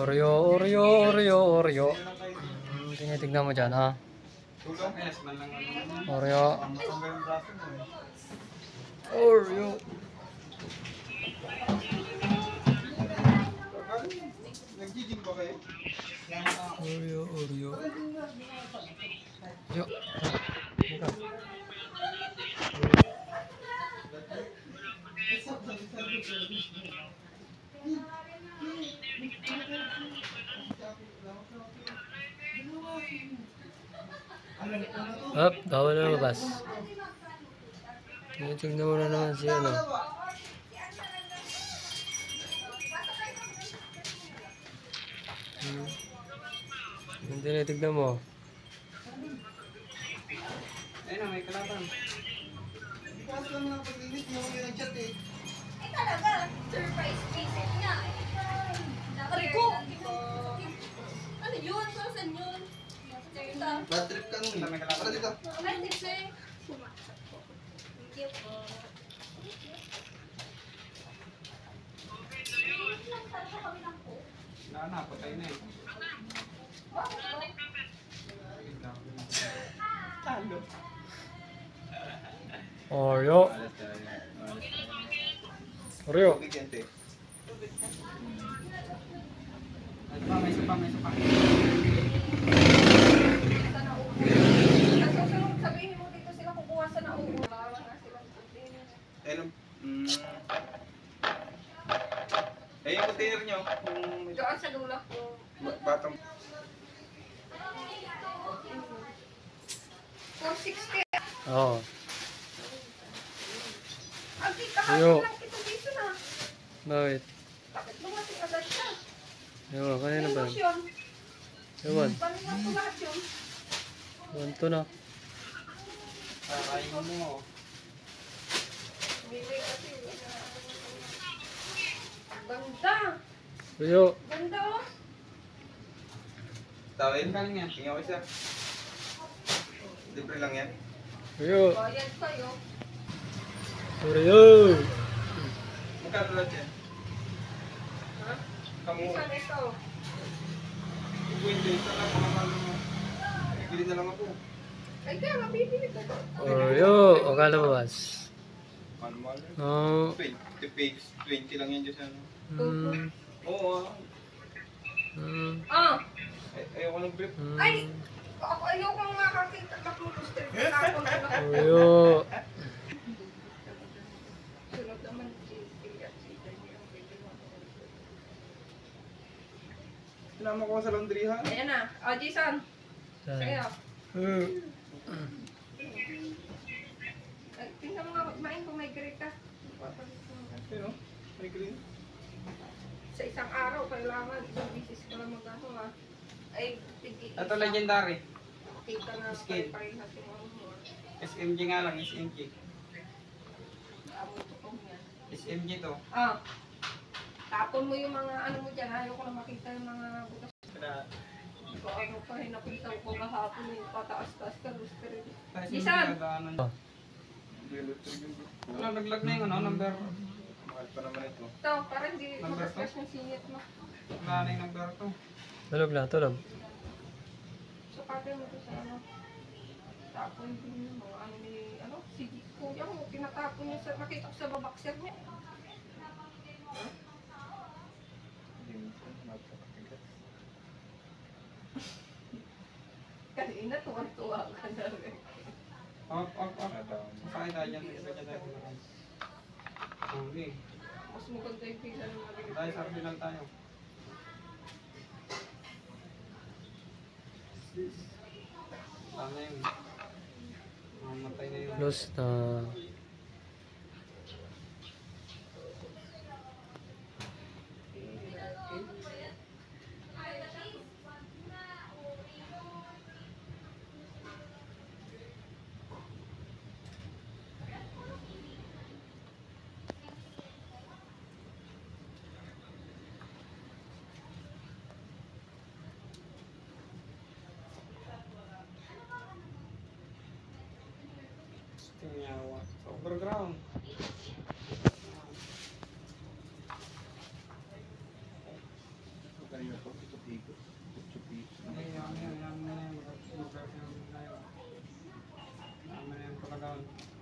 Oreo, Oreo, Oreo, Oreo. Tinitignan mo dyan, ha? Oreo. Oreo. Oreo, Oreo. Yo. Up, bawal na lumabas. Tingnan mo na naman si ano. Yung tinitignan mo. Ayun na, may kalaban. Bakit lang mga pag-init niyo yung nag-chat eh? Eh talaga, surprise visit nga. Rico! Ano yun? Saan yun? Bad trip ka nung May kalaban. Para dito. Ay, kasi. Thank you po. Na, patay na eh. Talo. Oreo. Oreo. Bigyan te. May isa pa. Sabihin mo dito sila kukuha sa nauuwi. Bawa nga sila. Ayun. Yung container nyo. Kung Doon sa dulo. batang. 460. Oo. Ang kita Yo. lang kita dito na. Bakit? Bakit lumating agad siya? Ewan, kanina ba? Emosyon. Ewan. Paano nga ito lahat yun? Wanto na. Kakain mo. Bili kasi. Ganda. Oreo. Ganda oh. Tawin. Galing yan. Tingnan ko siya. Libre lang yan. Oreo. Bayad kayo. Oreo. Magkano lahat yan? Ha? Kamu. Isa na ito. Pwede. Isa lang mga kalo mo. Bili na lang ako. Ay kaya mabibili ka. Oreo. O ka lumabas. Manual. No. 20 page. 20 lang yan dyan sa ano. Oo ah. Ah! Ayoko ng brief. Ay! Ako ayoko makakita makluster. Tapon ko na. Oreo. Sunod naman si Sinama ko sa laundry ha. Ayan na. O, Jason. Sa'yo. Ay, tingnan mo nga. Main kung may grade ka. Sino? May green. Sa isang araw, kailangan isang bisis ka lang mag-ano ha. Ay, tigil. Ito legendary. Tika na Skin. pare-parehas yung ano mo. SMG nga lang, SMG. Amo ito kong yan. SMG to. Ah. Tapon mo yung mga ano mo dyan. Ayaw ko na makita yung mga butas. Ikaw ano pa, nakita ko kahapon yung pataas-taas ka. Rooster. Jason! Wala, naglag na yung ano, number. Mahal pa naman ito. Ito, parang hindi Number magasgas yung singit mo. Wala na yung number to. Tulog lang, tulog. So, kagay mo ito sa ano. Tapon din yung mga ano ni, ano, si kuya mo, tinatapon niya sa, nakita ko sa babakser niya. Kanina, tuwan-tuwa ka na rin. Op. Masakit tayo dyan. Isa dyan tayo. Okay. Mas maganda yung pila ng mga Tayo sa final tayo. Tama yun. Mamatay na yun. Close na. Tinyawa. Sa overground. Yan na yan. Mag-version na yun. Yan na yan pagkagawan.